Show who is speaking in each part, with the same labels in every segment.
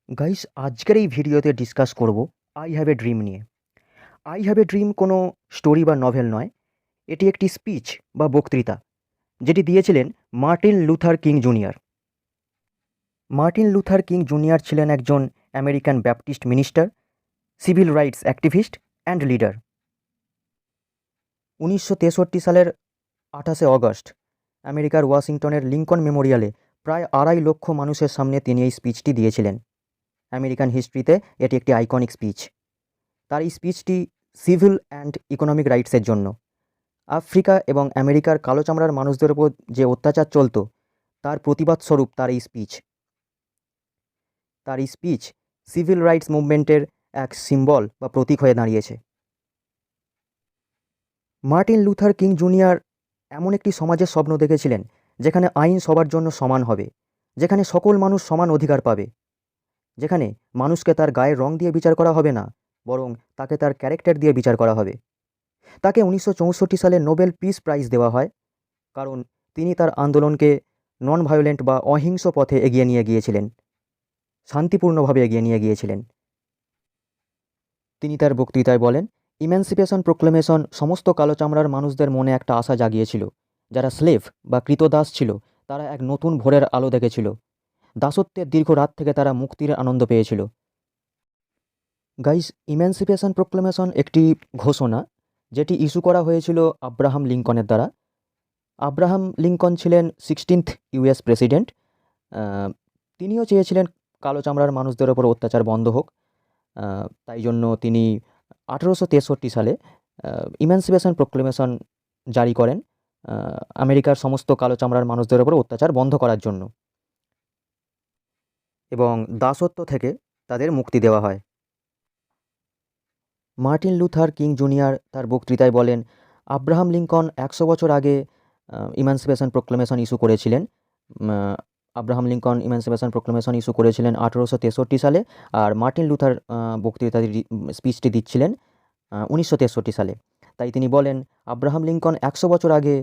Speaker 1: Guys, আজকের এই ভিডিওতে ডিসকাস করব আই হ্যাভ এ ড্রিম নিয়ে। আই হ্যাভ এ ড্রিম কোনো স্টোরি বা নভেল নয়, এটি একটি স্পিচ বা বক্তৃতা যেটি দিয়েছিলেন Martin Luther king junior. Martin Luther king junior ছিলেন একজন American Baptist minister, civil rights activist and leader. 1963 সালের 28শে অগস্ট আমেরিকার ওয়াশিংটনের লিঙ্কন মেমোরিয়ালে প্রায় 2.5 লক্ষ মানুষের সামনে তিনি এই স্পিচটি দিয়েছিলেন। আমেরিকান হিস্ট্রিতে এটি একটি আইকনিক স্পিচ। তার এই স্পিচটি সিভিল অ্যান্ড ইকোনমিক রাইটসের জন্য। আফ্রিকা এবং আমেরিকার কালো চামড়ার মানুষদের উপর যে অত্যাচার চলত তার প্রতিবাদ স্বরূপ তার এই স্পিচ। তার এই স্পিচ সিভিল রাইটস মুভমেন্টের এক সিম্বল বা প্রতীক হয়ে দাঁড়িয়েছে। মার্টিন লুথার কিং জুনিয়র এমন একটি সমাজের স্বপ্ন দেখেছিলেন যেখানে আইন সবার জন্য সমান হবে, যেখানে সকল মানুষ সমান অধিকার পাবে, যেখানে মানুষকে তার গায়ের রং দিয়ে বিচার করা হবে না, বরং তাকে তার ক্যারেক্টার দিয়ে বিচার করা হবে। তাকে 1964 সালে নোবেল পিস প্রাইজ দেওয়া হয়, কারণ তিনি তার আন্দোলনকে নন ভায়োলেন্ট বা অহিংস পথে এগিয়ে নিয়ে গিয়েছিলেন, শান্তিপূর্ণভাবে এগিয়ে নিয়ে গিয়েছিলেন। তিনি তার বক্তৃতায় বলেন, ইম্যান্সিপেশন প্রোক্লেমেশন সমস্ত কালো চামড়ার মানুষদের মনে একটা আশা জাগিয়েছিল। যারা স্লেভ বা কৃতদাস ছিল তারা এক নতুন ভোরের আলো দেখেছিল। দাসত্বের দীর্ঘ রাত থেকে তারা মুক্তির আনন্দ পেয়েছিল। গাইস, ইম্যান্সিপেশন প্রোক্লেমেশন একটি ঘোষণা যেটি ইস্যু করা হয়েছিল আব্রাহাম লিঙ্কনের দ্বারা। আব্রাহাম লিঙ্কন ছিলেন 16th ইউএস প্রেসিডেন্ট। তিনিও চেয়েছিলেন কালো চামড়ার মানুষদের ওপর অত্যাচার বন্ধ হোক। তাই জন্য তিনি 1863 সালে ইম্যান্সিপেশন প্রোক্লেমেশন জারি করেন আমেরিকার সমস্ত কালো চামড়ার মানুষদের ওপর অত্যাচার বন্ধ করার জন্য, এবং দাসত্ব থেকে তাদের মুক্তি দেওয়া হয়। মার্টিন লুথার কিং জুনিয়র তার বক্তৃতায় বলেন, আব্রাহাম লিঙ্কন 100 বছর আগে ইমানসিপেশন প্রোক্লেমেশন ইস্যু করেছিলেন। Abraham Lincoln emancipation proclamation issue করেছিলেন 1863 সালে, আর মার্টিন লুথার বক্তৃতা স্পিচটি দিচ্ছিলেন 1963 সালে। তাই তিনি বলেন, আব্রাহাম লিঙ্কন 100 বছর আগে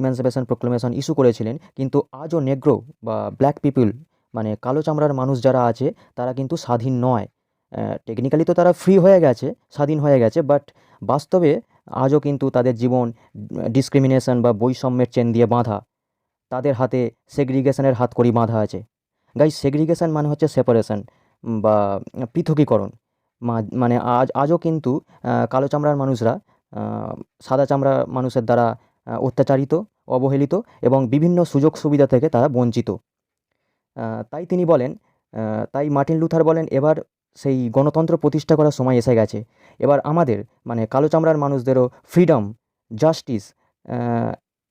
Speaker 1: ইমানসিপেশন প্রোক্লেমেশন ইস্যু করেছিলেন, কিন্তু আজও নেগ্রো বা ব্ল্যাক পিপল মানে কালো চামড়ার মানুষ যারা আছে তারা কিন্তু স্বাধীন নয়। টেকনিক্যালি তো তারা ফ্রি হয়ে গেছে, স্বাধীন হয়ে গেছে, বাট বাস্তবে আজও কিন্তু তাদের জীবন ডিসক্রিমিনেশন বা বৈষম্যের চেন দিয়ে বাঁধা। তাদের হাতে সেগ্রিগেশনের হাতকড়ি বাঁধা আছে। গাইস, সেগ্রিগেশন মানে হচ্ছে সেপারেশন বা পৃথকীকরণ। মানে আজও কিন্তু কালো চামড়ার মানুষরা সাদা চামড়া মানুষের দ্বারা অত্যাচারিত, অবহেলিত এবং বিভিন্ন সুযোগ সুবিধা থেকে তারা বঞ্চিত। তাই তিনি বলেন, তাই মার্টিন লুথার বলেন, এবার সেই গণতন্ত্র প্রতিষ্ঠা করার সময় এসে গেছে। এবার আমাদের মানে কালো চামড়ার মানুষদেরও ফ্রিডম, জাস্টিস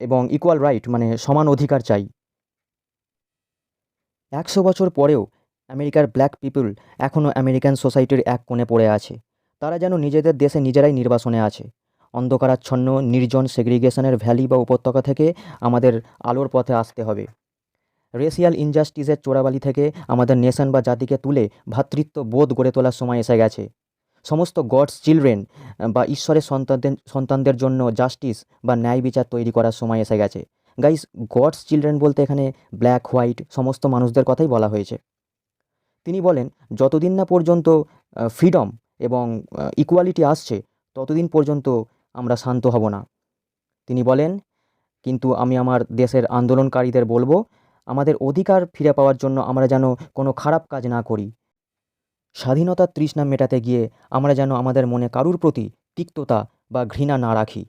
Speaker 1: এবং ইকুয়াল রাইট মানে সমান অধিকার চাই। 100 বছর পরেও আমেরিকার ব্ল্যাক পিপল এখনও আমেরিকান সোসাইটির এক কোণে পড়ে আছে। তারা যেন নিজেদের দেশে নিজেরাই নির্বাসনে আছে। অন্ধকারাচ্ছন্ন নির্জন সেগ্রিগেশনের ভ্যালি বা উপত্যকা থেকে আমাদের আলোর পথে আসতে হবে। রেসিয়াল ইনজাস্টিসের চোরাবালি থেকে আমাদের নেশন বা জাতিকে তুলে ভ্রাতৃত্ব বোধ গড়ে তোলার সময় এসে গেছে। সমস্ত গডস চিলড্রেন বা ঈশ্বরের সন্তানদের জন্য জাস্টিস বা ন্যায় বিচার তৈরি করার সময় এসে গেছে। গাইস, গডস চিলড্রেন বলতে এখানে ব্ল্যাক হোয়াইট সমস্ত মানুষদের কথাই বলা হয়েছে। তিনি বলেন, যতদিন না পর্যন্ত ফ্রিডম এবং ইকুয়ালিটি আসছে ততদিন পর্যন্ত আমরা শান্ত হব না। তিনি বলেন, কিন্তু আমি আমার দেশের আন্দোলনকারীদের বলবো, আমাদের অধিকার ফিরে পাওয়ার জন্য আমরা যেন কোনো খারাপ কাজ না করি। স্বাধীনতার তৃষ্ণা মেটাতে গিয়ে আমরা যেন আমাদের মনে কারুর প্রতি তিক্ততা বা ঘৃণা না রাখি।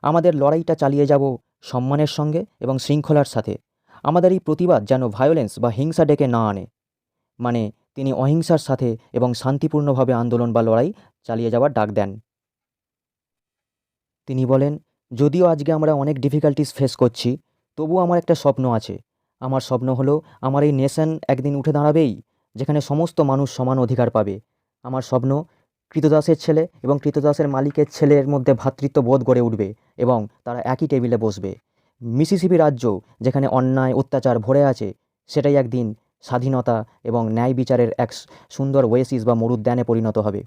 Speaker 1: আমাদের লড়াইটা চালিয়ে যাব সম্মানের সঙ্গে এবং শৃঙ্খলার সাথে। আমাদের এই প্রতিবাদ যেন ভায়োলেন্স বা হিংসা ডেকে না আনে। মানে তিনি অহিংসার সাথে এবং শান্তিপূর্ণভাবে আন্দোলন বা লড়াই চালিয়ে যাওয়ার ডাক দেন। তিনি বলেন, যদিও আজকে আমরা অনেক ডিফিকাল্টিস ফেস করছি, তবুও আমার একটা স্বপ্ন আছে। আমার স্বপ্ন হলো আমার এই নেশন একদিন উঠে দাঁড়াবেই, যেখানে সমস্ত মানুষ সমান অধিকার পাবে। আমার স্বপ্ন কৃতদাসের ছেলে এবং কৃতদাসের মালিকের ছেলের মধ্যে ভ্রাতৃত্ব বোধ গড়ে উঠবে এবং তারা একই টেবিলে বসবে। মিসিসিপি রাজ্য যেখানে অন্যায় অত্যাচার ভরে আছে, সেটাই একদিন স্বাধীনতা এবং ন্যায় বিচারের এক সুন্দর ওয়েসিস বা মরুদ্যানে পরিণত হবে।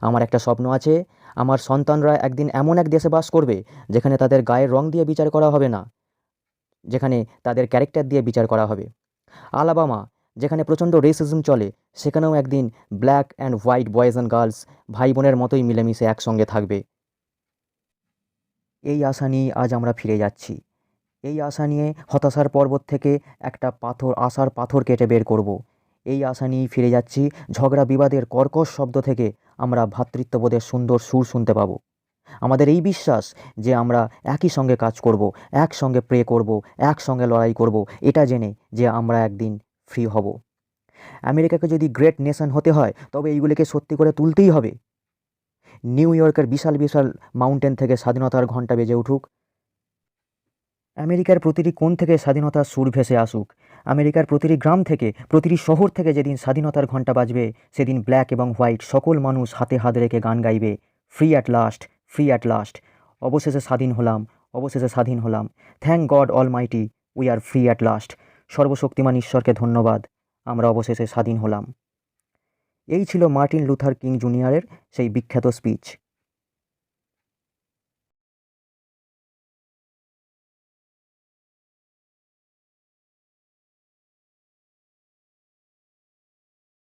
Speaker 1: আমার একটা স্বপ্ন আছে, আমার সন্তানরা একদিন এমন এক দেশে বাস করবে যেখানে তাদের গায়ের রং দিয়ে বিচার করা হবে না, যেখানে তাদের ক্যারেক্টার দিয়ে বিচার করা হবে। আলাবামা যেখানে প্রচণ্ড রেসিজম চলে, সেখানেও একদিন black and white boys and girls ভাই বোনের মতোই মিলেমিশে একসঙ্গে থাকবে। এই আশা নিয়েই আজ আমরা ফিরে যাচ্ছি। এই আশা নিয়ে হতাশার পর্বত থেকে একটা আশার পাথর কেটে বের করব। এই আশা নিয়েই ফিরে যাচ্ছি। ঝগড়া বিবাদের কর্কশ শব্দ থেকে আমরা ভ্রাতৃত্ববোধের সুন্দর সুর শুনতে পাবো। আমাদের এই বিশ্বাস যে আমরা একই সঙ্গে কাজ করব, একসঙ্গে প্রে করব, একসঙ্গে লড়াই করব, এটা জেনে যে আমরা একদিন ফ্রি হব। আমেরিকাকে যদি গ্রেট নেশন হতে হয়, তবে এইগুলিকে সত্যি করে তুলতেই হবে। নিউ ইয়র্কের বিশাল বিশাল মাউন্টেন থেকে স্বাধীনতার ঘণ্টা বেজে উঠুক। আমেরিকার প্রতিটি কোণ থেকে স্বাধীনতার সুর ভেসে আসুক। আমেরিকার প্রতিটি গ্রাম থেকে, প্রতিটি শহর থেকে যেদিন স্বাধীনতার ঘণ্টা বাজবে, সেদিন ব্ল্যাক এবং হোয়াইট সকল মানুষ হাতে হাত রেখে গান গাইবে, free at last, free at last. অবশেষে স্বাধীন হলাম, অবশেষে স্বাধীন হলাম। Thank god Almighty, we are free at last. সর্বশক্তিমান ঈশ্বরকে ধন্যবাদ, আমরা অবশেষে স্বাধীন হলাম। এই ছিল মার্টিন লুথার কিং জুনিয়রের সেই বিখ্যাত স্পিচ।